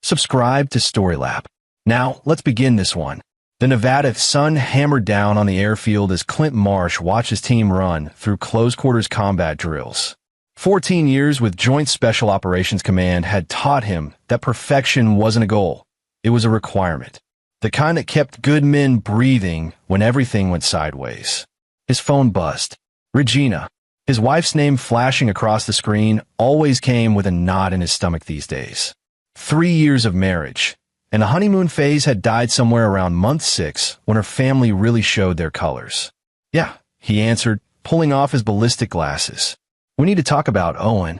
Subscribe to Storylab. Now, let's begin this one. The Nevada sun hammered down on the airfield as Clint Marsh watched his team run through close-quarters combat drills. 14 years with Joint Special Operations Command had taught him that perfection wasn't a goal. It was a requirement. The kind that kept good men breathing when everything went sideways. His phone buzzed. Regina. His wife's name flashing across the screen always came with a knot in his stomach these days. 3 years of marriage, and the honeymoon phase had died somewhere around month 6 when her family really showed their colors. Yeah, he answered, pulling off his ballistic glasses. We need to talk about Owen.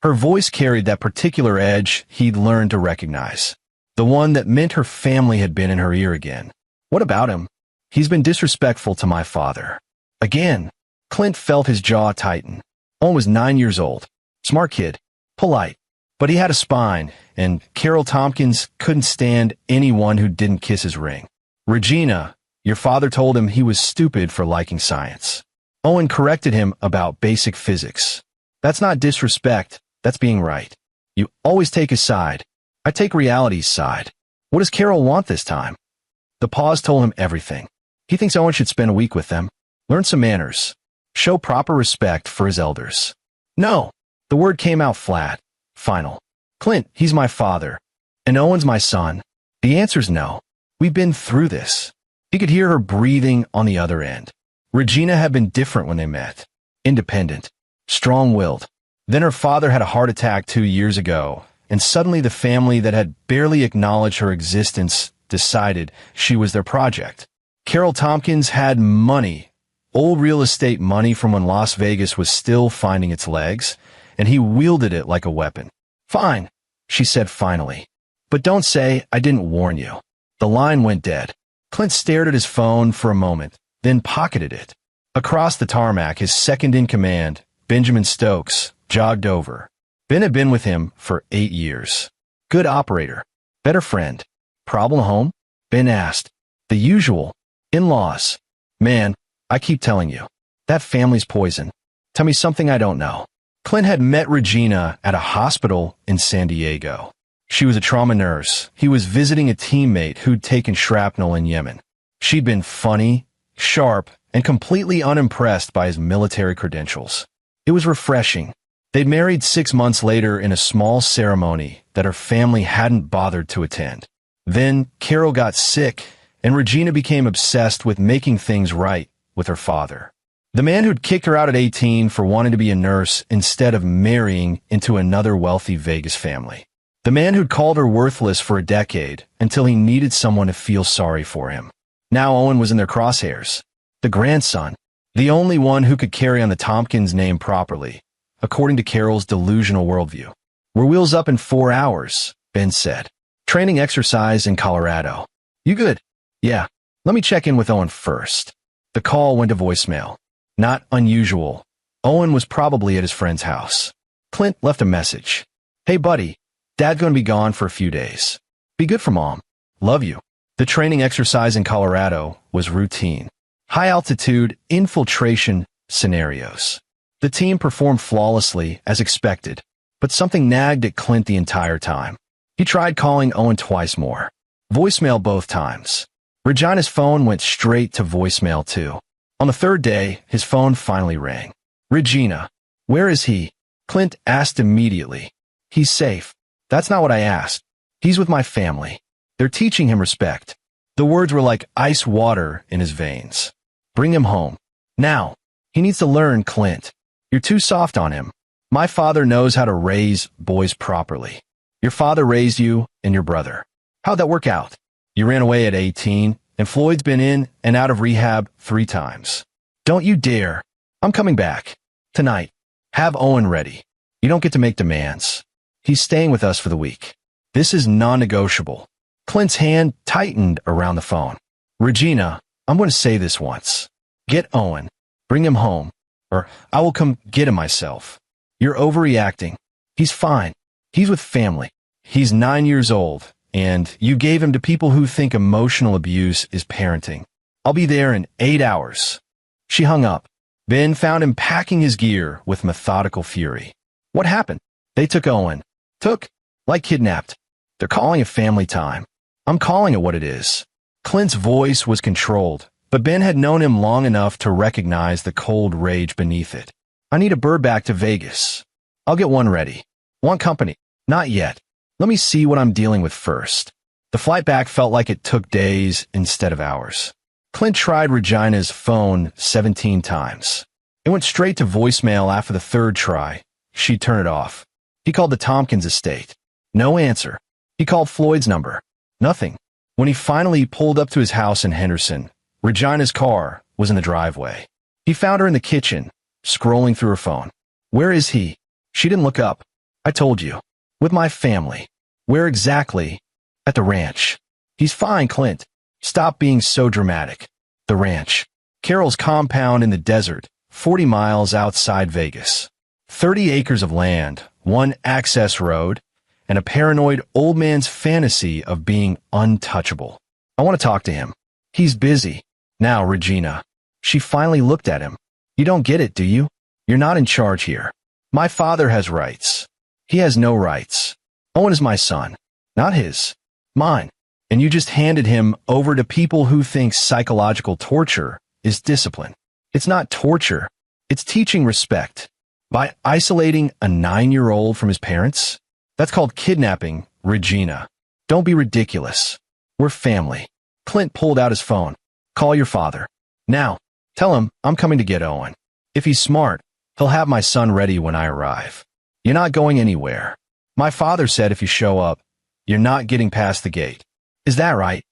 Her voice carried that particular edge he'd learned to recognize. The one that meant her family had been in her ear again. What about him? He's been disrespectful to my father. Again. Clint felt his jaw tighten. Owen was 9 years old. Smart kid. Polite. But he had a spine, and Carol Tompkins couldn't stand anyone who didn't kiss his ring. Regina, your father told him he was stupid for liking science. Owen corrected him about basic physics. That's not disrespect, that's being right. You always take his side. I take reality's side. What does Carol want this time? The pause told him everything. He thinks Owen should spend a week with them. Learn some manners. Show proper respect for his elders. No. The word came out flat. Final. Clint, he's my father. And Owen's my son. The answer's no. We've been through this. He could hear her breathing on the other end. Regina had been different when they met. Independent. Strong-willed. Then her father had a heart attack 2 years ago, and suddenly the family that had barely acknowledged her existence decided she was their project. Carol Tompkins had money. Old real estate money from when Las Vegas was still finding its legs, and he wielded it like a weapon. Fine, she said finally. But don't say I didn't warn you. The line went dead. Clint stared at his phone for a moment, then pocketed it. Across the tarmac, his second-in-command, Benjamin Stokes, jogged over. Ben had been with him for 8 years. Good operator. Better friend. Problem home? Ben asked. The usual. In-laws. Man, I keep telling you. That family's poison. Tell me something I don't know. Clint had met Regina at a hospital in San Diego. She was a trauma nurse. He was visiting a teammate who'd taken shrapnel in Yemen. She'd been funny, sharp, and completely unimpressed by his military credentials. It was refreshing. They'd married 6 months later in a small ceremony that her family hadn't bothered to attend. Then Carol got sick, and Regina became obsessed with making things right with her father. The man who'd kicked her out at 18 for wanting to be a nurse instead of marrying into another wealthy Vegas family. The man who'd called her worthless for a decade until he needed someone to feel sorry for him. Now Owen was in their crosshairs. The grandson. The only one who could carry on the Tompkins name properly, according to Carol's delusional worldview. We're wheels up in 4 hours, Ben said. Training exercise in Colorado. You good? Yeah. Let me check in with Owen first. The call went to voicemail. Not unusual. Owen was probably at his friend's house. Clint left a message. Hey buddy, Dad's gonna be gone for a few days. Be good for Mom. Love you. The training exercise in Colorado was routine. High-altitude infiltration scenarios. The team performed flawlessly as expected, but something nagged at Clint the entire time. He tried calling Owen twice more. Voicemail both times. Regina's phone went straight to voicemail too. On the third day, his phone finally rang. Regina. Where is he? Clint asked immediately. He's safe. That's not what I asked. He's with my family. They're teaching him respect. The words were like ice water in his veins. Bring him home. Now. He needs to learn, Clint. You're too soft on him. My father knows how to raise boys properly. Your father raised you and your brother. How'd that work out? You ran away at 18, and Floyd's been in and out of rehab 3 times. Don't you dare. I'm coming back. Tonight. Have Owen ready. You don't get to make demands. He's staying with us for the week. This is non-negotiable. Clint's hand tightened around the phone. Regina, I'm going to say this once. Get Owen. Bring him home. Or I will come get him myself. You're overreacting. He's fine. He's with family. He's 9 years old, and you gave him to people who think emotional abuse is parenting. I'll be there in 8 hours. She hung up. Ben found him packing his gear with methodical fury. What happened? They took Owen. Took? Like kidnapped. They're calling it family time. I'm calling it what it is. Clint's voice was controlled, but Ben had known him long enough to recognize the cold rage beneath it. I need a bird back to Vegas. I'll get one ready. Want company? Not yet. Let me see what I'm dealing with first. The flight back felt like it took days instead of hours. Clint tried Regina's phone 17 times. It went straight to voicemail after the third try. She'd turn it off. He called the Tompkins estate. No answer. He called Floyd's number. Nothing. When he finally pulled up to his house in Henderson, Regina's car was in the driveway. He found her in the kitchen, scrolling through her phone. Where is he? She didn't look up. I told you. With my family. Where exactly? At the ranch. He's fine, Clint. Stop being so dramatic. The ranch. Carol's compound in the desert, 40 miles outside Vegas. 30 acres of land, one access road, and a paranoid old man's fantasy of being untouchable. I want to talk to him. He's busy. Now, Regina. She finally looked at him. You don't get it, do you? You're not in charge here. My father has rights. He has no rights. Owen is my son. Not his. Mine. And you just handed him over to people who think psychological torture is discipline. It's not torture. It's teaching respect. By isolating a 9-year-old from his parents? That's called kidnapping, Regina. Don't be ridiculous. We're family. Clint pulled out his phone. Call your father. Now. Tell him I'm coming to get Owen. If he's smart, he'll have my son ready when I arrive. You're not going anywhere. My father said if you show up, you're not getting past the gate. Is that right?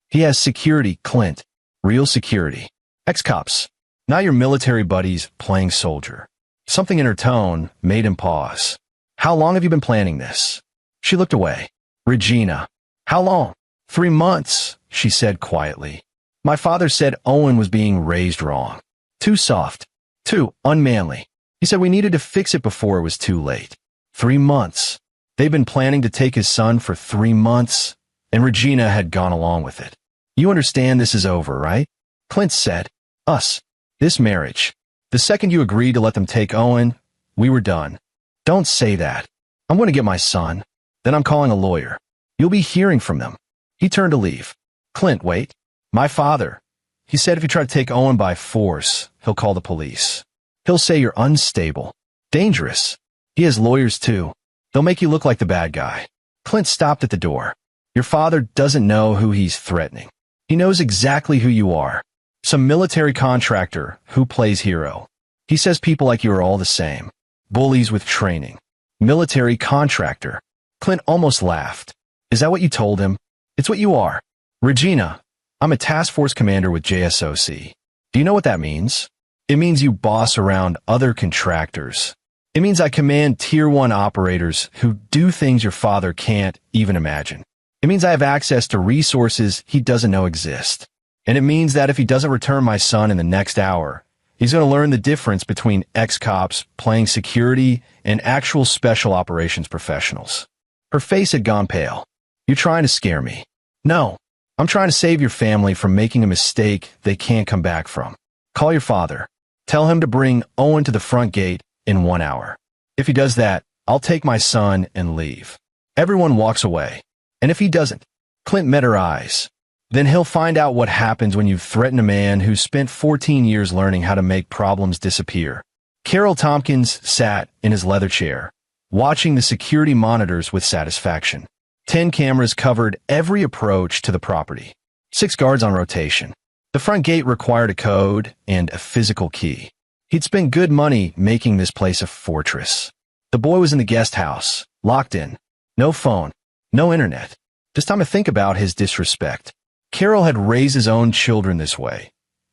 He has security, Clint. Real security. Ex-cops. Not your military buddies playing soldier. Something in her tone made him pause. How long have you been planning this? She looked away. Regina. How long? 3 months, she said quietly. My father said Owen was being raised wrong. Too soft. Too unmanly. He said we needed to fix it before it was too late. 3 months. They've been planning to take his son for 3 months, and Regina had gone along with it. You understand this is over, right? Clint said. Us. This marriage. The second you agreed to let them take Owen, we were done. Don't say that. I'm going to get my son. Then I'm calling a lawyer. You'll be hearing from them. He turned to leave. Clint, wait. My father. He said if you try to take Owen by force, he'll call the police. He'll say you're unstable. Dangerous. He has lawyers too. They'll make you look like the bad guy. Clint stopped at the door. Your father doesn't know who he's threatening. He knows exactly who you are. Some military contractor who plays hero. He says people like you are all the same. Bullies with training. Military contractor. Clint almost laughed. Is that what you told him? It's what you are. Regina, I'm a task force commander with JSOC. Do you know what that means? It means you boss around other contractors. It means I command Tier 1 operators who do things your father can't even imagine. It means I have access to resources he doesn't know exist. And it means that if he doesn't return my son in the next hour, he's going to learn the difference between ex-cops playing security and actual special operations professionals. Her face had gone pale. You're trying to scare me. No, I'm trying to save your family from making a mistake they can't come back from. Call your father. Tell him to bring Owen to the front gate in 1 hour. If he does that, I'll take my son and leave. Everyone walks away. And if he doesn't, Clint met her eyes. Then he'll find out what happens when you threaten a man who spent 14 years learning how to make problems disappear. Carol Tompkins sat in his leather chair, watching the security monitors with satisfaction. 10 cameras covered every approach to the property. 6 guards on rotation. The front gate required a code and a physical key. He'd spent good money making this place a fortress. The boy was in the guest house, locked in. No phone, no internet. Just time to think about his disrespect. Carol had raised his own children this way.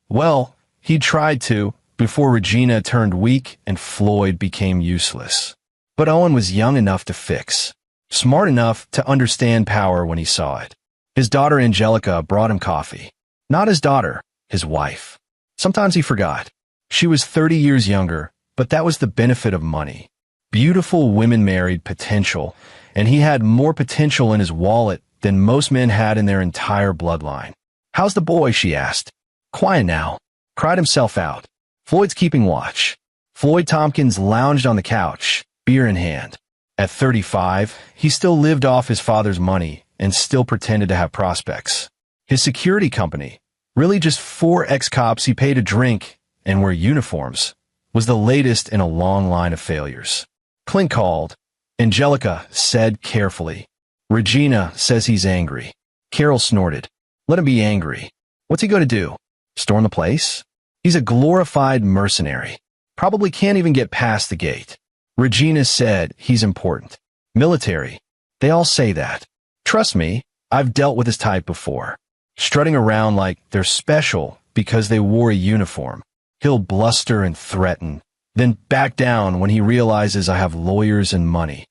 Well, he tried to, before Regina turned weak and Floyd became useless. But Owen was young enough to fix, smart enough to understand power when he saw it. His daughter Angelica brought him coffee. Not his daughter, his wife. Sometimes he forgot. She was 30 years younger, but that was the benefit of money. Beautiful women married potential, and he had more potential in his wallet than most men had in their entire bloodline. How's the boy? She asked. Quiet now. Cried himself out. Floyd's keeping watch. Floyd Tompkins lounged on the couch, beer in hand. At 35, he still lived off his father's money and still pretended to have prospects. His security company, really just 4 ex-cops he paid to drink and wear uniforms, was the latest in a long line of failures. Clint called. Angelica said carefully. Regina says he's angry. Carol snorted. Let him be angry. What's he going to do? Storm the place? He's a glorified mercenary. Probably can't even get past the gate. Regina said he's important. Military. They all say that. Trust me, I've dealt with this type before. Strutting around like they're special because they wore a uniform. He'll bluster and threaten, then back down when he realizes I have lawyers and money.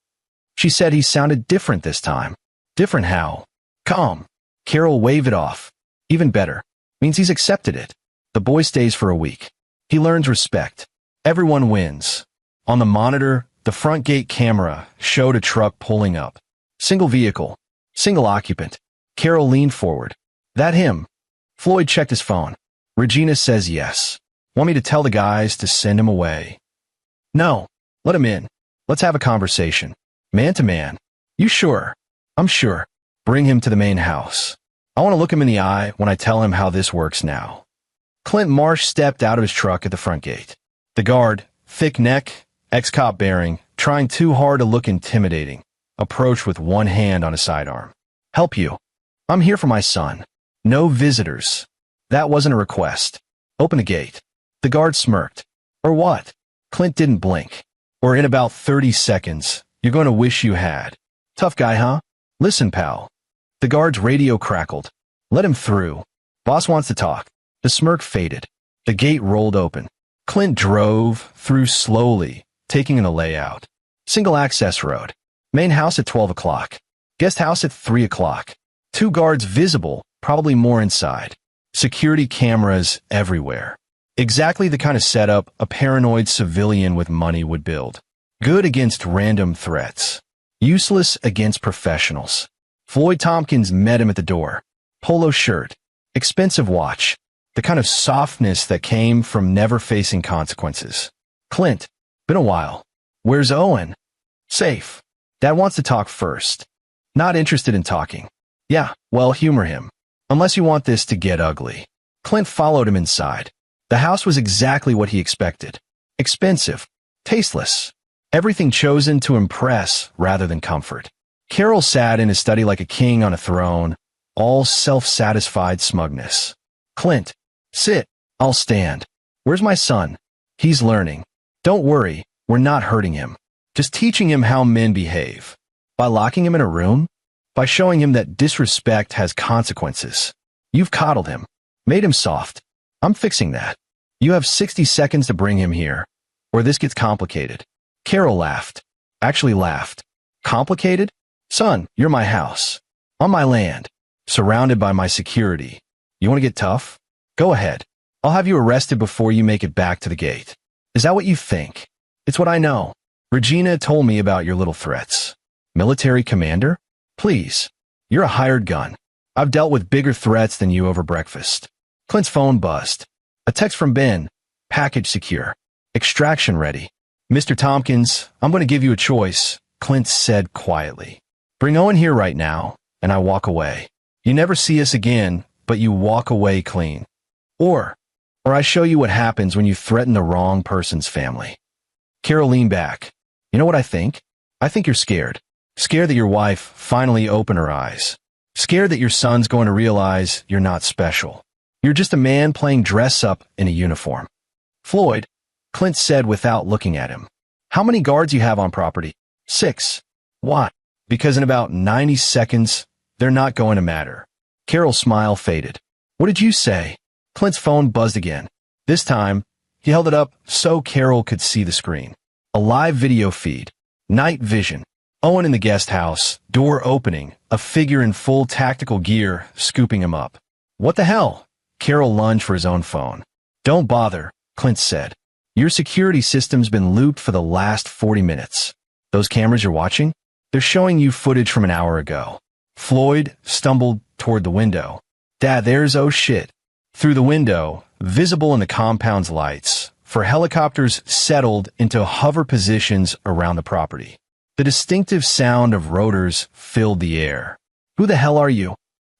She said he sounded different this time. Different how? Calm. Carol waved it off. Even better. Means he's accepted it. The boy stays for a week. He learns respect. Everyone wins. On the monitor, the front gate camera showed a truck pulling up. Single vehicle. Single occupant. Carol leaned forward. That him? Floyd checked his phone. Regina says yes. Want me to tell the guys to send him away? No. Let him in. Let's have a conversation. Man to man. You sure? I'm sure. Bring him to the main house. I want to look him in the eye when I tell him how this works now. Clint Marsh stepped out of his truck at the front gate. The guard, thick neck, ex-cop bearing, trying too hard to look intimidating, approached with one hand on his sidearm. Help you. I'm here for my son. No visitors. That wasn't a request. Open the gate. The guard smirked. Or what? Clint didn't blink. Or in about 30 seconds, you're going to wish you had. Tough guy, huh? Listen, pal. The guard's radio crackled. Let him through. Boss wants to talk. The smirk faded. The gate rolled open. Clint drove through slowly, taking in the layout. Single access road. Main house at 12 o'clock. Guest house at 3 o'clock. 2 guards visible, probably more inside. Security cameras everywhere. Exactly the kind of setup a paranoid civilian with money would build. Good against random threats. Useless against professionals. Floyd Tompkins met him at the door. Polo shirt. Expensive watch. The kind of softness that came from never facing consequences. Clint. Been a while. Where's Owen? Safe. Dad wants to talk first. Not interested in talking. Yeah, well, humor him. Unless you want this to get ugly. Clint followed him inside. The house was exactly what he expected. Expensive. Tasteless. Everything chosen to impress rather than comfort. Carol sat in his study like a king on a throne, all self-satisfied smugness. Clint. Sit. I'll stand. Where's my son? He's learning. Don't worry, we're not hurting him. Just teaching him how men behave. By locking him in a room? By showing him that disrespect has consequences. You've coddled him. Made him soft. I'm fixing that. You have 60 seconds to bring him here, or this gets complicated. Carol laughed. Actually laughed. Complicated? Son, you're my house. On my land. Surrounded by my security. You want to get tough? Go ahead. I'll have you arrested before you make it back to the gate. Is that what you think? It's what I know. Regina told me about your little threats. Military commander? Please. You're a hired gun. I've dealt with bigger threats than you over breakfast. Clint's phone buzzed. A text from Ben. Package secure. Extraction ready. Mr. Tompkins, I'm going to give you a choice, Clint said quietly. Bring Owen here right now, and I walk away. You never see us again, but you walk away clean. Or I show you what happens when you threaten the wrong person's family. Carol leaned back. You know what I think? I think you're scared. Scared that your wife finally opened her eyes. Scared that your son's going to realize you're not special. You're just a man playing dress-up in a uniform. Floyd, Clint said without looking at him. How many guards you have on property? 6. Why? Because in about 90 seconds, they're not going to matter. Carol's smile faded. What did you say? Clint's phone buzzed again. This time, he held it up so Carol could see the screen. A live video feed. Night vision. Owen in the guest house, door opening, a figure in full tactical gear scooping him up. What the hell? Carol lunged for his own phone. Don't bother, Clint said. Your security system's been looped for the last 40 minutes. Those cameras you're watching? They're showing you footage from an hour ago. Floyd stumbled toward the window. Dad, there's oh shit. Through the window, visible in the compound's lights, for helicopters settled into hover positions around the property. The distinctive sound of rotors filled the air. "Who the hell are you?"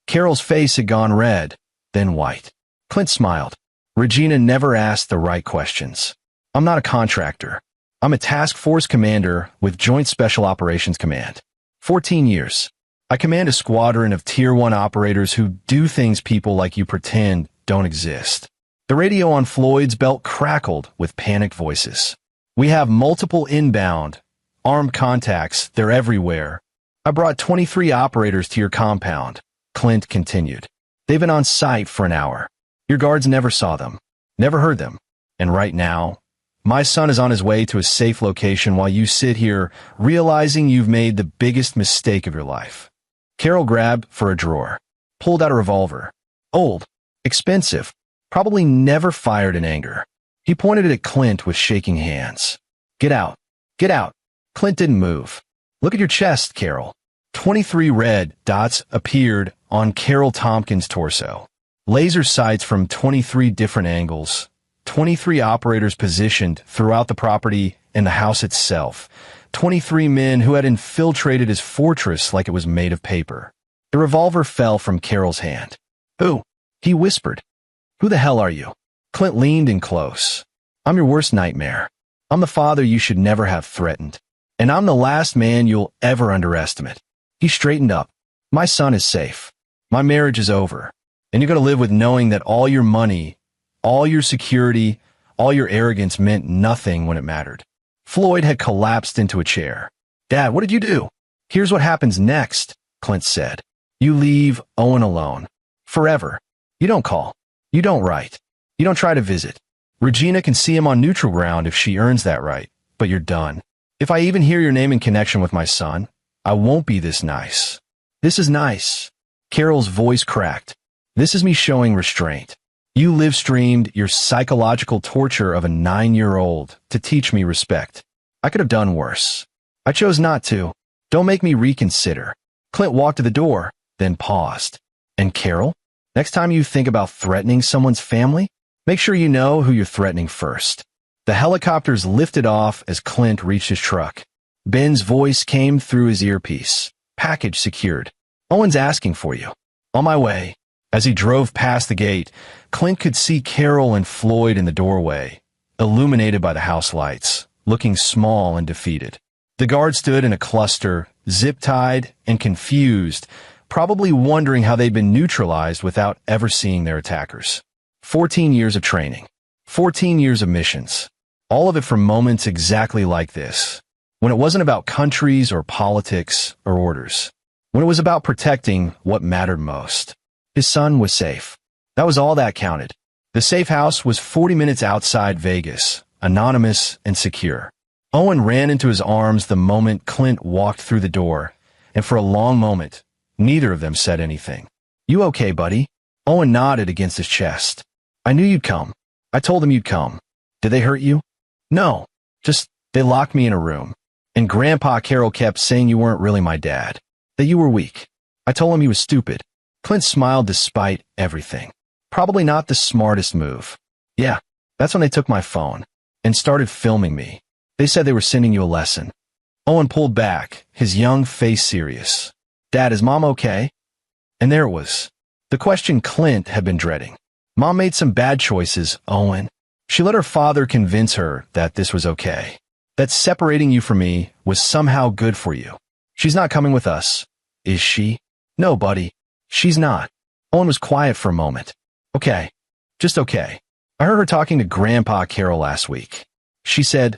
Carol's face had gone red, then white. Clint smiled. Regina never asked the right questions. "I'm not a contractor. I'm a task force commander with Joint Special Operations Command. 14 years. I command a squadron of Tier 1 operators who do things people like you pretend don't exist." The radio on Floyd's belt crackled with panicked voices. "We have multiple inbound, armed contacts. They're everywhere. I brought 23 operators to your compound," Clint continued. "They've been on site for an hour. Your guards never saw them, never heard them. And right now, my son is on his way to a safe location while you sit here realizing you've made the biggest mistake of your life." Carol grabbed for a drawer, pulled out a revolver. Old, expensive, probably never fired in anger. He pointed it at Clint with shaking hands. "Get out. Get out." Clint didn't move. "Look at your chest, Carol." 23 red dots appeared on Carol Tompkins' torso. Laser sights from 23 different angles. 23 operators positioned throughout the property and the house itself. 23 men who had infiltrated his fortress like it was made of paper. The revolver fell from Carol's hand. "Who?" he whispered. "Who the hell are you?" Clint leaned in close. "I'm your worst nightmare. I'm the father you should never have threatened. And I'm the last man you'll ever underestimate." He straightened up. "My son is safe. My marriage is over. And you're going to live with knowing that all your money, all your security, all your arrogance meant nothing when it mattered." Floyd had collapsed into a chair. "Dad, what did you do?" "Here's what happens next," Clint said. "You leave Owen alone. Forever. You don't call. You don't write. You don't try to visit. Regina can see him on neutral ground if she earns that right, but you're done. If I even hear your name in connection with my son, I won't be this nice." "This is nice." Carol's voice cracked. "This is me showing restraint. You live-streamed your psychological torture of a 9-year-old to teach me respect. I could have done worse. I chose not to. Don't make me reconsider." Clint walked to the door, then paused. "And Carol, next time you think about threatening someone's family, make sure you know who you're threatening first." The helicopters lifted off as Clint reached his truck. Ben's voice came through his earpiece. "Package secured. Owen's asking for you." "On my way." As he drove past the gate, Clint could see Carol and Floyd in the doorway, illuminated by the house lights, looking small and defeated. The guard stood in a cluster, zip-tied and confused, probably wondering how they'd been neutralized without ever seeing their attackers. 14 years of training. 14 years of missions. All of it for moments exactly like this, when it wasn't about countries or politics or orders, when it was about protecting what mattered most. His son was safe. That was all that counted. The safe house was 40 minutes outside Vegas, anonymous and secure. Owen ran into his arms the moment Clint walked through the door, and for a long moment, neither of them said anything. "You okay, buddy?" Owen nodded against his chest. "I knew you'd come. I told them you'd come." "Did they hurt you?" "No. Just, they locked me in a room. And Grandpa Carol kept saying you weren't really my dad. That you were weak. I told him he was stupid." Clint smiled despite everything. "Probably not the smartest move." "Yeah, that's when they took my phone and started filming me. They said they were sending you a lesson." Owen pulled back, his young face serious. "Dad, is Mom okay?" And there it was. The question Clint had been dreading. "Mom made some bad choices, Owen. She let her father convince her that this was okay. That separating you from me was somehow good for you. She's not coming with us, is she?" "No, buddy. She's not." Owen was quiet for a moment. "Okay. Just okay. I heard her talking to Grandpa Carol last week. She said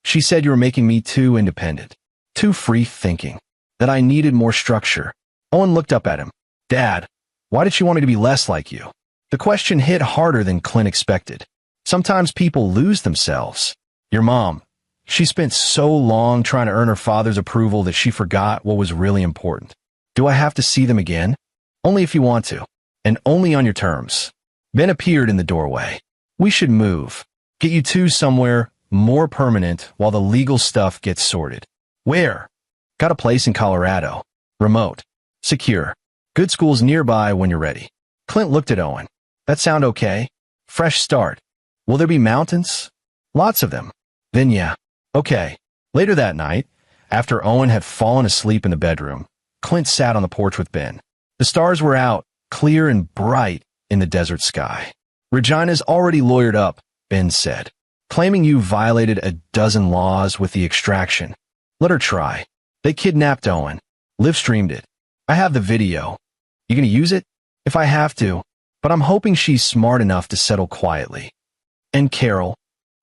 you were making me too independent, too free-thinking, that I needed more structure." Owen looked up at him. "Dad, why did she want me to be less like you?" The question hit harder than Clint expected. Sometimes people lose themselves. Your mom, she spent so long trying to earn her father's approval that she forgot what was really important. Do I have to see them again? Only if you want to, and only on your terms. Ben appeared in the doorway. "We should move. Get you two somewhere more permanent while the legal stuff gets sorted." "Where?" "Got a place in Colorado. Remote. Secure. Good schools nearby when you're ready." Clint looked at Owen. "That sound okay? Fresh start. Will there be mountains?" "Lots of them." "Then yeah. Okay." Later that night, After Owen had fallen asleep in the bedroom, Clint sat on the porch with Ben. The stars were out, clear and bright in the desert sky. "Regina's already lawyered up," Ben said, "claiming you violated a dozen laws with the extraction. Let her try. They kidnapped Owen. Live streamed it. I have the video. You gonna use it?" "If I have to, but I'm hoping she's smart enough to settle quietly." "And Carol?"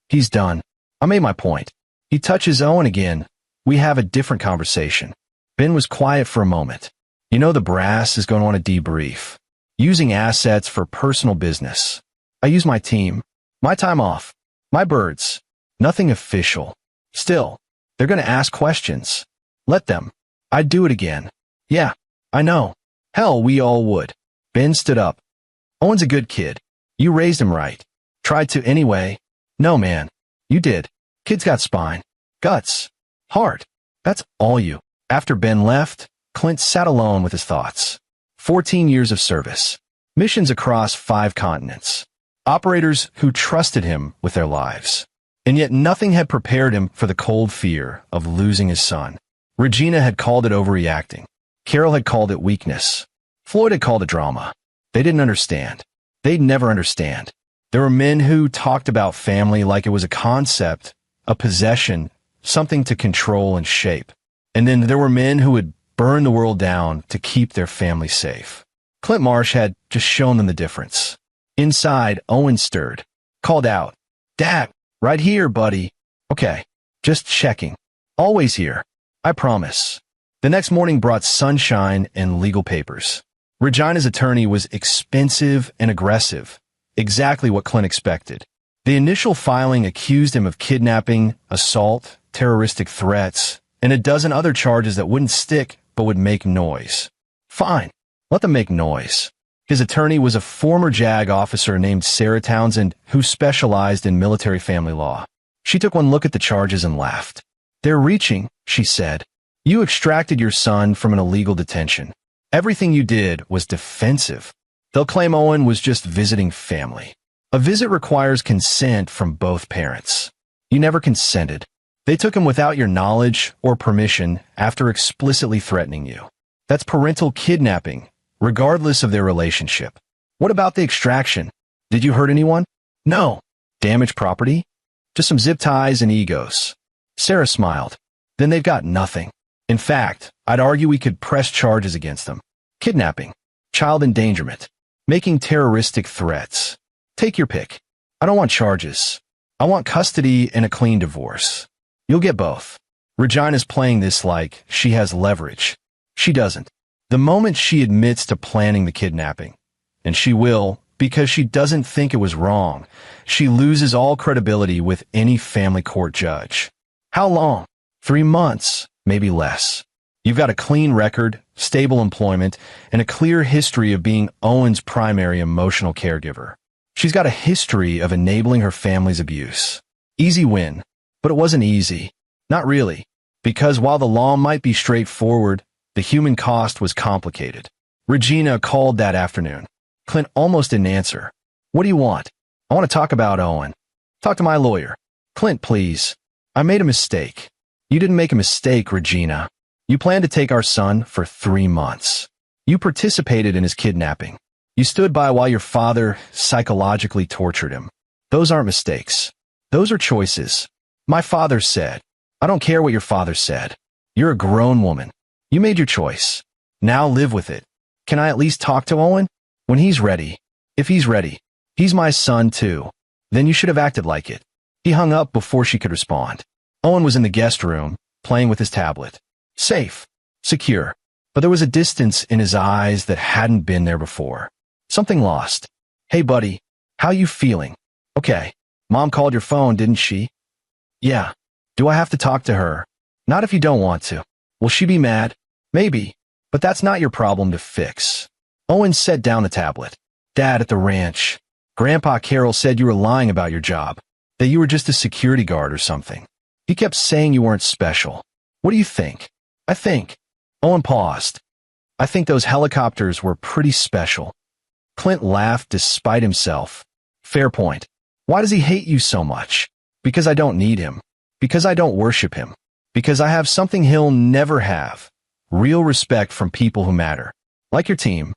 "He's done. I made my point. He touches Owen again, we have a different conversation." Ben was quiet for a moment. "You know the brass is going to want to debrief. Using assets for personal business. I use my team. My time off. My birds. Nothing official. Still, they're going to ask questions. Let them. I'd do it again." "Yeah, I know. Hell, we all would." Ben stood up. "Owen's a good kid. You raised him right. Tried to anyway." "No, man. You did. Kid's got spine. Guts. Heart. That's all you." After Ben left, Clint sat alone with his thoughts. 14 years of service. Missions across 5 continents. Operators who trusted him with their lives. And yet nothing had prepared him for the cold fear of losing his son. Regina had called it overreacting. Carol had called it weakness. Floyd had called it drama. They didn't understand. They'd never understand. There were men who talked about family like it was a concept, a possession, something to control and shape. And then there were men who would burn the world down to keep their family safe. Clint Marsh had just shown them the difference. Inside, Owen stirred, called out, "Dad, right here, buddy." "Okay, just checking. Always here. I promise." The next morning brought sunshine and legal papers. Regina's attorney was expensive and aggressive, exactly what Clint expected. The initial filing accused him of kidnapping, assault, terroristic threats, and a dozen other charges that wouldn't stick but would make noise. Fine, let them make noise. His attorney was a former JAG officer named Sarah Townsend who specialized in military family law. She took one look at the charges and laughed. "They're reaching," she said. "You extracted your son from an illegal detention. Everything you did was defensive. They'll claim Owen was just visiting family. A visit requires consent from both parents. You never consented. They took him without your knowledge or permission after explicitly threatening you. That's parental kidnapping, regardless of their relationship." "What about the extraction? Did you hurt anyone?" "No." "Damage property?" "Just some zip ties and egos." Sarah smiled. "Then they've got nothing. In fact, I'd argue we could press charges against them. Kidnapping, child endangerment, making terroristic threats. Take your pick. I don't want charges. I want custody and a clean divorce. You'll get both." Regina's playing this like she has leverage. She doesn't. The moment she admits to planning the kidnapping, and she will because she doesn't think it was wrong, she loses all credibility with any family court judge. How long? 3 months, maybe less. You've got a clean record, stable employment, and a clear history of being Owen's primary emotional caregiver. She's got a history of enabling her family's abuse. Easy win. But it wasn't easy. Not really. Because while the law might be straightforward, the human cost was complicated. Regina called that afternoon. Clint almost didn't answer. "What do you want?" "I want to talk about Owen." "Talk to my lawyer." "Clint, please. I made a mistake." "You didn't make a mistake, Regina. You planned to take our son for 3 months. You participated in his kidnapping. You stood by while your father psychologically tortured him. Those aren't mistakes. Those are choices. My father said, I don't care what your father said. You're a grown woman. You made your choice. Now live with it. Can I at least talk to Owen? When he's ready. If he's ready. He's my son too. Then you should have acted like it." He hung up before she could respond. Owen was in the guest room, playing with his tablet. Safe. Secure. But there was a distance in his eyes that hadn't been there before. Something lost. "Hey buddy, how you feeling?" "Okay. Mom called your phone, didn't she?" "Yeah." "Do I have to talk to her?" "Not if you don't want to." "Will she be mad?" "Maybe. But that's not your problem to fix." Owen set down the tablet. "Dad, at the ranch, Grandpa Carroll said you were lying about your job, that you were just a security guard or something. He kept saying you weren't special. What do you think?" "I think." Owen paused. "I think those helicopters were pretty special." Clint laughed despite himself. "Fair point. Why does he hate you so much?" "Because I don't need him. Because I don't worship him. Because I have something he'll never have. Real respect from people who matter. Like your team.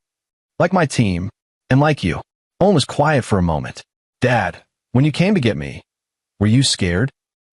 Like my team. And like you. Owen was quiet for a moment. Dad, when you came to get me, were you scared?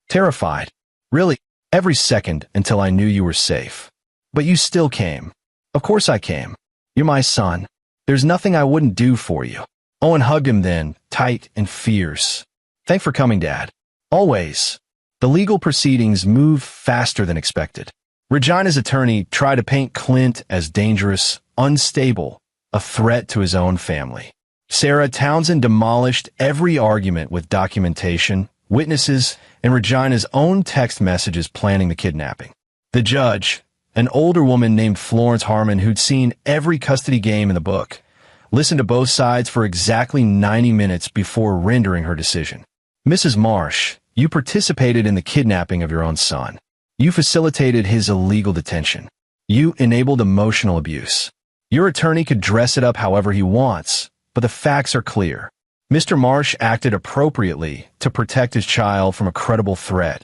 Terrified. Really, every second until I knew you were safe. But you still came. Of course I came. You're my son. There's nothing I wouldn't do for you. Owen hugged him then, tight and fierce. Thanks for coming, Dad. Always. The legal proceedings moved faster than expected. Regina's attorney tried to paint Clint as dangerous, unstable, a threat to his own family. Sarah Townsend demolished every argument with documentation, witnesses, and Regina's own text messages planning the kidnapping. The judge, an older woman named Florence Harmon who'd seen every custody game in the book, listened to both sides for exactly 90 minutes before rendering her decision. Mrs. Marsh, you participated in the kidnapping of your own son. You facilitated his illegal detention. You enabled emotional abuse. Your attorney could dress it up however he wants, but the facts are clear. Mr. Marsh acted appropriately to protect his child from a credible threat.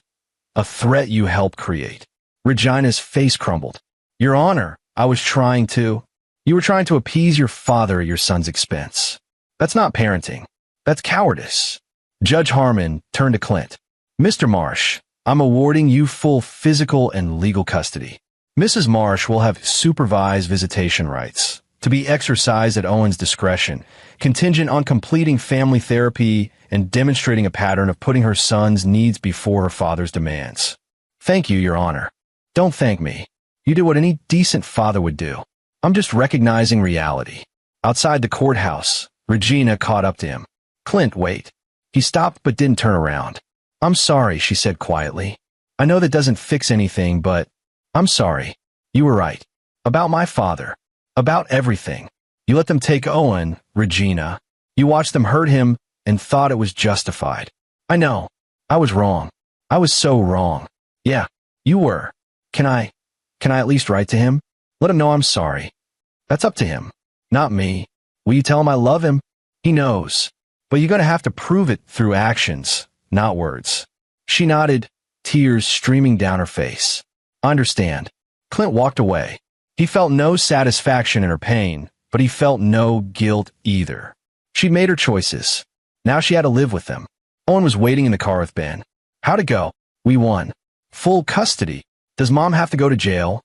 A threat you helped create. Regina's face crumbled. Your Honor, I was trying to. You were trying to appease your father at your son's expense. That's not parenting. That's cowardice. Judge Harmon turned to Clint. Mr. Marsh, I'm awarding you full physical and legal custody. Mrs. Marsh will have supervised visitation rights, to be exercised at Owen's discretion, contingent on completing family therapy and demonstrating a pattern of putting her son's needs before her father's demands. Thank you, Your Honor. Don't thank me. You did what any decent father would do. I'm just recognizing reality. Outside the courthouse, Regina caught up to him. Clint, wait. He stopped but didn't turn around. I'm sorry, she said quietly. I know that doesn't fix anything, but I'm sorry. You were right. About my father. About everything. You let them take Owen, Regina. You watched them hurt him and thought it was justified. I know. I was wrong. I was so wrong. Yeah, you were. Can I at least write to him? Let him know I'm sorry. That's up to him, not me. Will you tell him I love him? He knows. But you're going to have to prove it through actions, not words. She nodded, tears streaming down her face. I understand. Clint walked away. He felt no satisfaction in her pain, but he felt no guilt either. She'd made her choices. Now she had to live with them. Owen was waiting in the car with Ben. How'd it go? We won. Full custody. Does Mom have to go to jail?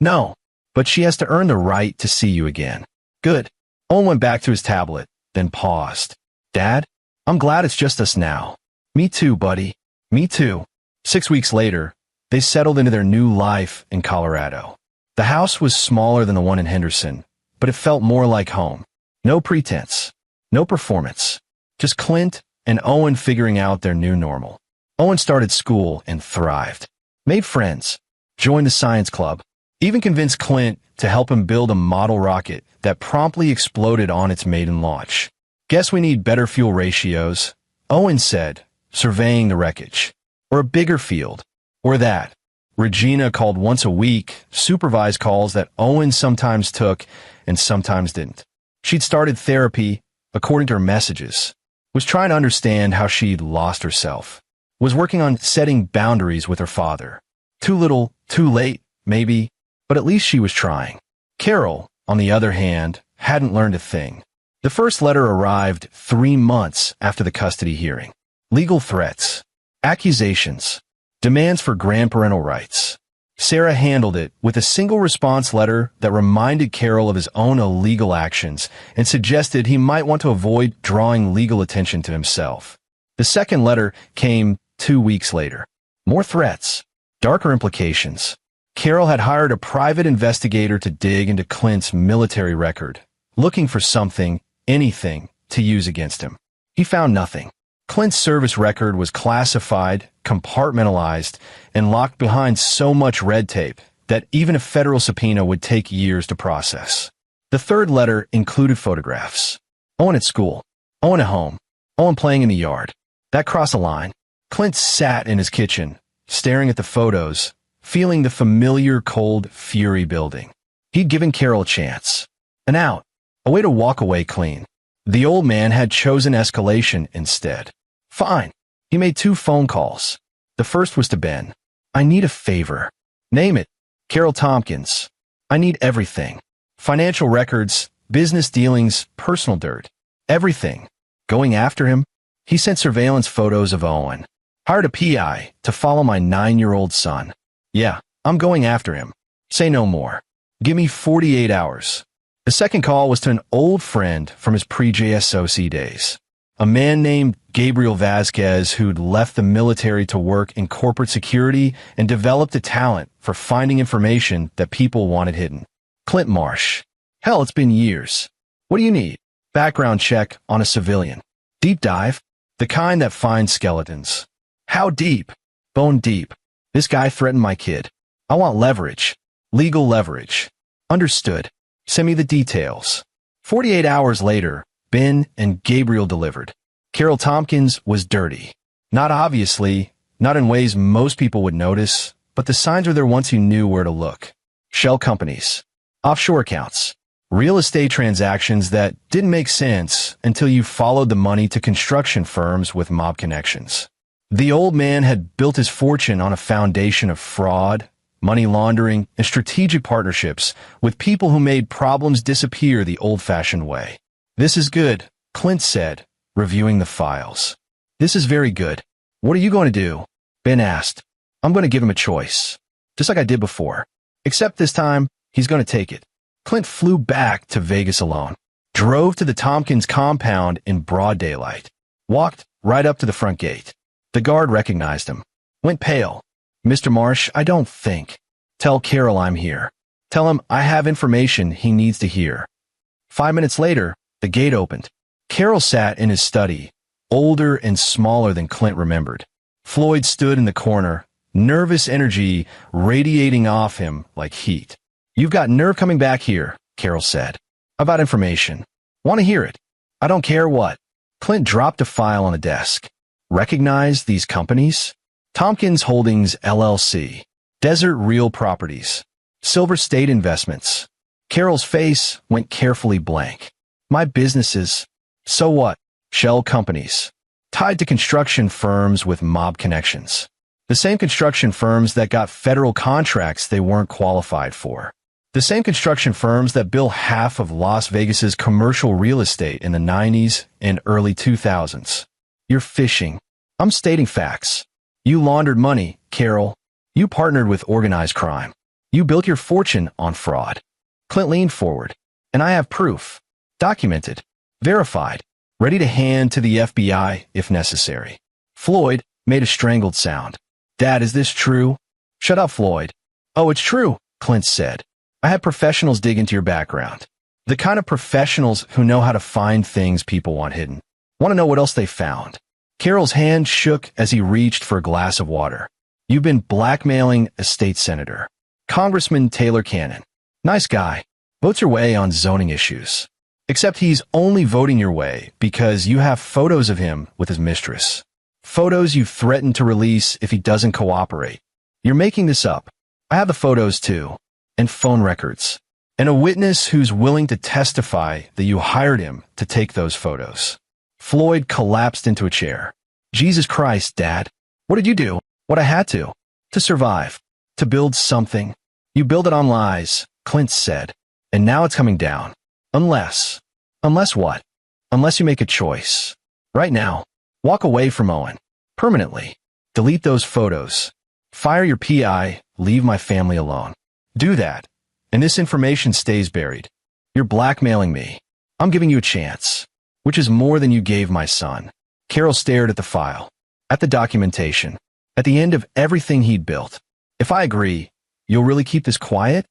No, but she has to earn the right to see you again. Good. Owen went back to his tablet, then paused. Dad, I'm glad it's just us now. Me too, buddy. Me too. 6 weeks later, they settled into their new life in Colorado. The house was smaller than the one in Henderson, but it felt more like home. No pretense. No performance. Just Clint and Owen figuring out their new normal. Owen started school and thrived. Made friends. Joined the science club. Even convinced Clint to help him build a model rocket that promptly exploded on its maiden launch. Guess we need better fuel ratios, Owen said, surveying the wreckage. Or a bigger field. Or that. Regina called once a week, supervised calls that Owen sometimes took and sometimes didn't. She'd started therapy, according to her messages. Was trying to understand how she'd lost herself. Was working on setting boundaries with her father. Too little, too late, maybe, but at least she was trying. Carol, on the other hand, hadn't learned a thing. The first letter arrived 3 months after the custody hearing. Legal threats. Accusations. Demands for grandparental rights. Sarah handled it with a single response letter that reminded Carol of his own illegal actions and suggested he might want to avoid drawing legal attention to himself. The second letter came 2 weeks later. More threats. Darker implications. Carol had hired a private investigator to dig into Clint's military record, looking for something, anything, to use against him. He found nothing. Clint's service record was classified, compartmentalized, and locked behind so much red tape that even a federal subpoena would take years to process. The third letter included photographs. Owen at school. Owen at home. Owen playing in the yard. That crossed a line. Clint sat in his kitchen, staring at the photos, feeling the familiar cold fury building. He'd given Carol a chance. An out. A way to walk away clean. The old man had chosen escalation instead. Fine. He made 2 phone calls. The first was to Ben. I need a favor. Name it. Carol Tompkins. I need everything. Financial records, business dealings, personal dirt. Everything. Going after him? He sent surveillance photos of Owen. Hired a PI to follow my 9-year-old son. Yeah, I'm going after him. Say no more. Give me 48 hours. The second call was to an old friend from his pre-JSOC days. A man named Gabriel Vasquez who'd left the military to work in corporate security and developed a talent for finding information that people wanted hidden. Clint Marsh. Hell, it's been years. What do you need? Background check on a civilian. Deep dive? The kind that finds skeletons. How deep? Bone deep. This guy threatened my kid. I want leverage. Legal leverage. Understood. Send me the details. 48 hours later, Ben and Gabriel delivered. Carol Tompkins was dirty. Not obviously, not in ways most people would notice, but the signs were there once you knew where to look. Shell companies. Offshore accounts. Real estate transactions that didn't make sense until you followed the money to construction firms with mob connections. The old man had built his fortune on a foundation of fraud, money laundering, and strategic partnerships with people who made problems disappear the old-fashioned way. This is good, Clint said, reviewing the files. This is very good. What are you going to do? Ben asked. I'm going to give him a choice. Just like I did before. Except this time, he's going to take it. Clint flew back to Vegas alone. Drove to the Tompkins compound in broad daylight. Walked right up to the front gate. The guard recognized him. Went pale. Mr. Marsh, I don't think. Tell Carol I'm here. Tell him I have information he needs to hear. 5 minutes later, the gate opened. Carol sat in his study, older and smaller than Clint remembered. Floyd stood in the corner, nervous energy radiating off him like heat. You've got nerve coming back here, Carol said. About information. Want to hear it? I don't care what. Clint dropped a file on the desk. Recognize these companies? Tompkins Holdings, LLC. Desert Real Properties. Silver State Investments. Carol's face went carefully blank. My businesses. So what? Shell companies. Tied to construction firms with mob connections. The same construction firms that got federal contracts they weren't qualified for. The same construction firms that built half of Las Vegas's commercial real estate in the 90s and early 2000s. You're fishing. I'm stating facts. You laundered money, Carol. You partnered with organized crime. You built your fortune on fraud. Clint leaned forward. And I have proof. Documented. Verified. Ready to hand to the FBI if necessary. Floyd made a strangled sound. Dad, is this true? Shut up, Floyd. Oh, it's true, Clint said. I had professionals dig into your background. The kind of professionals who know how to find things people want hidden. Want to know what else they found? Carol's hand shook as he reached for a glass of water. You've been blackmailing a state senator. Congressman Taylor Cannon. Nice guy. Votes your way on zoning issues. Except he's only voting your way because you have photos of him with his mistress. Photos you threatened to release if he doesn't cooperate. You're making this up. I have the photos too. And phone records. And a witness who's willing to testify that you hired him to take those photos. Floyd collapsed into a chair. Jesus Christ, Dad. What did you do? What I had to. To survive. To build something. You build it on lies, Clint said. And now it's coming down. Unless. Unless what? Unless you make a choice. Right now. Walk away from Owen. Permanently. Delete those photos. Fire your PI. Leave my family alone. Do that. And this information stays buried. You're blackmailing me. I'm giving you a chance. Which is more than you gave my son. Carol stared at the file. At the documentation. At the end of everything he'd built. If I agree, you'll really keep this quiet?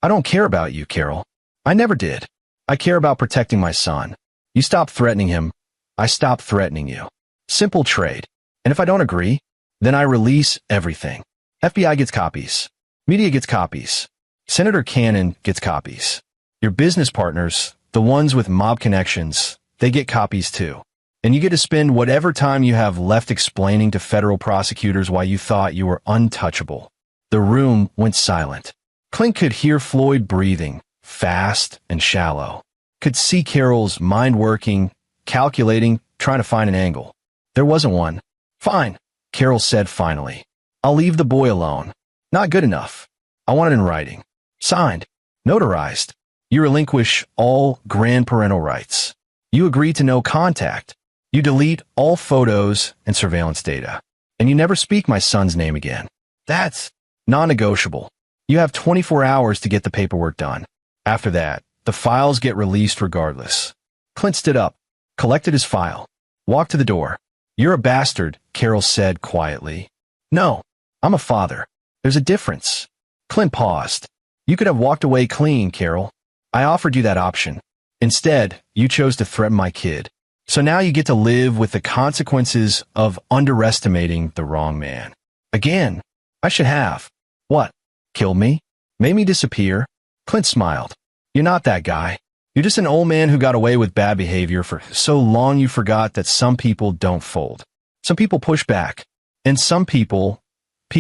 I don't care about you, Carol. I never did. I care about protecting my son. You stop threatening him. I stop threatening you. Simple trade. And if I don't agree, then I release everything. FBI gets copies. Media gets copies. Senator Cannon gets copies. Your business partners, the ones with mob connections, they get copies too. And you get to spend whatever time you have left explaining to federal prosecutors why you thought you were untouchable. The room went silent. Clint could hear Floyd breathing, fast and shallow. Could see Carol's mind working, calculating, trying to find an angle. There wasn't one. Fine, Carol said finally. I'll leave the boy alone. Not good enough. I want it in writing. Signed. Notarized. You relinquish all grandparental rights. You agree to no contact. You delete all photos and surveillance data. And you never speak my son's name again. That's non-negotiable. You have 24 hours to get the paperwork done. After that, the files get released regardless. Clint stood up, collected his file, walked to the door. You're a bastard, Carol said quietly. No, I'm a father. There's a difference. Clint paused. You could have walked away clean, Carol. I offered you that option. Instead, you chose to threaten my kid. So now you get to live with the consequences of underestimating the wrong man. Again, I should have. What? Killed me? Made me disappear? Clint smiled. You're not that guy. You're just an old man who got away with bad behavior for so long you forgot that some people don't fold. Some people push back. And some people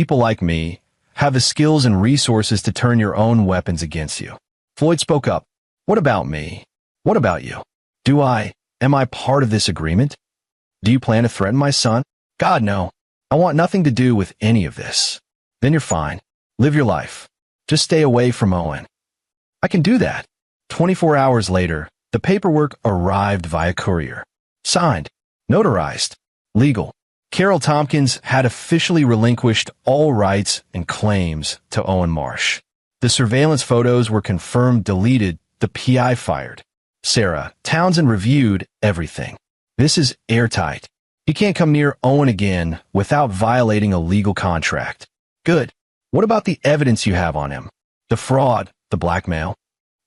like me, have the skills and resources to turn your own weapons against you. Floyd spoke up. What about me? What about you? Am I part of this agreement? Do you plan to threaten my son? God, no. I want nothing to do with any of this. Then you're fine. Live your life. Just stay away from Owen. I can do that. 24 hours later, the paperwork arrived via courier. Signed. Notarized. Legal. Carol Tompkins had officially relinquished all rights and claims to Owen Marsh. The surveillance photos were confirmed deleted, the PI fired. Sarah Townsend reviewed everything. This is airtight. He can't come near Owen again without violating a legal contract. Good. What about the evidence you have on him? The fraud, the blackmail?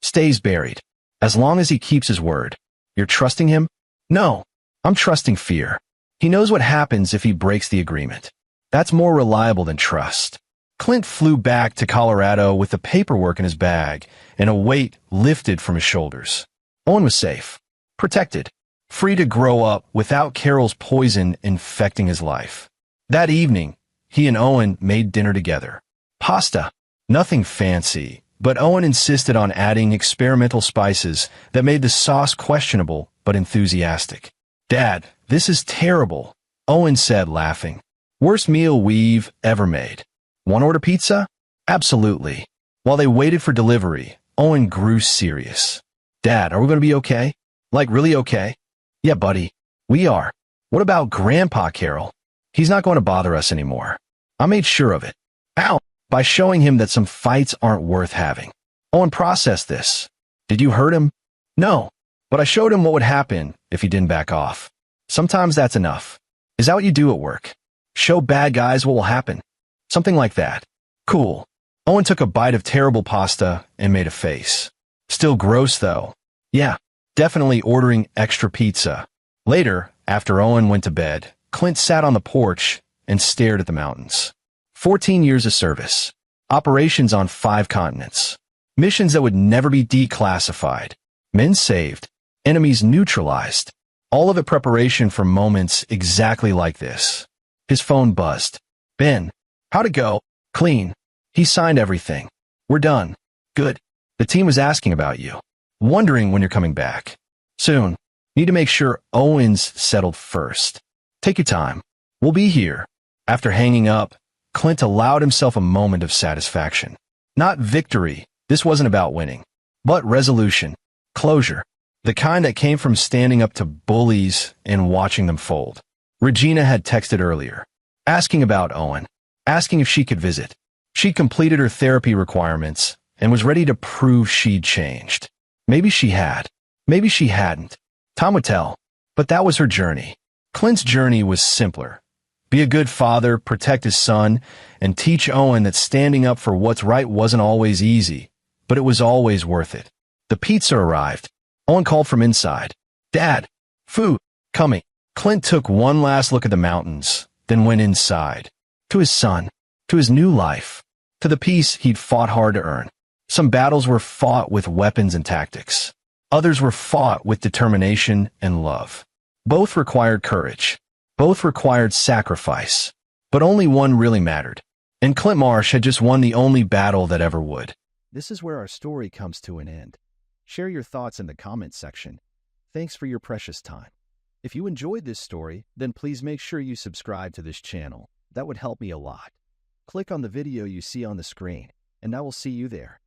Stays buried. As long as he keeps his word. You're trusting him? No. I'm trusting fear. He knows what happens if he breaks the agreement. That's more reliable than trust. Clint flew back to Colorado with the paperwork in his bag and a weight lifted from his shoulders. Owen was safe, protected, free to grow up without Carol's poison infecting his life. That evening, he and Owen made dinner together. Pasta. Nothing fancy, but Owen insisted on adding experimental spices that made the sauce questionable but enthusiastic. Dad, this is terrible, Owen said, laughing. Worst meal we've ever made. Want to order pizza? Absolutely. While they waited for delivery, Owen grew serious. Dad, are we going to be okay? Like really okay? Yeah, buddy. We are. What about Grandpa, Carol? He's not going to bother us anymore. I made sure of it. Ow! By showing him that some fights aren't worth having. Owen processed this. Did you hurt him? No. But I showed him what would happen if he didn't back off. Sometimes that's enough. Is that what you do at work? Show bad guys what will happen. Something like that. Cool. Owen took a bite of terrible pasta and made a face. Still gross, though. Yeah, definitely ordering extra pizza. Later, after Owen went to bed, Clint sat on the porch and stared at the mountains. 14 years of service. Operations on 5 continents. Missions that would never be declassified. Men saved. Enemies neutralized. All of it preparation for moments exactly like this. His phone buzzed. Ben, how'd it go? Clean. He signed everything. We're done. Good. The team was asking about you. Wondering when you're coming back. Soon. Need to make sure Owen's settled first. Take your time. We'll be here. After hanging up, Clint allowed himself a moment of satisfaction. Not victory. This wasn't about winning. But resolution. Closure. The kind that came from standing up to bullies and watching them fold. Regina had texted earlier. Asking about Owen. Asking if she could visit. She'd completed her therapy requirements and was ready to prove she'd changed. Maybe she had. Maybe she hadn't. Time would tell. But that was her journey. Clint's journey was simpler. Be a good father, protect his son, and teach Owen that standing up for what's right wasn't always easy, but it was always worth it. The pizza arrived. Owen called from inside. Dad, food, coming. Clint took one last look at the mountains, then went inside. To his son. To his new life. To the peace he'd fought hard to earn. Some battles were fought with weapons and tactics. Others were fought with determination and love. Both required courage. Both required sacrifice. But only one really mattered. And Clint Marsh had just won the only battle that ever would. This is where our story comes to an end. Share your thoughts in the comments section. Thanks for your precious time. If you enjoyed this story, then please make sure you subscribe to this channel. That would help me a lot. Click on the video you see on the screen, and I will see you there.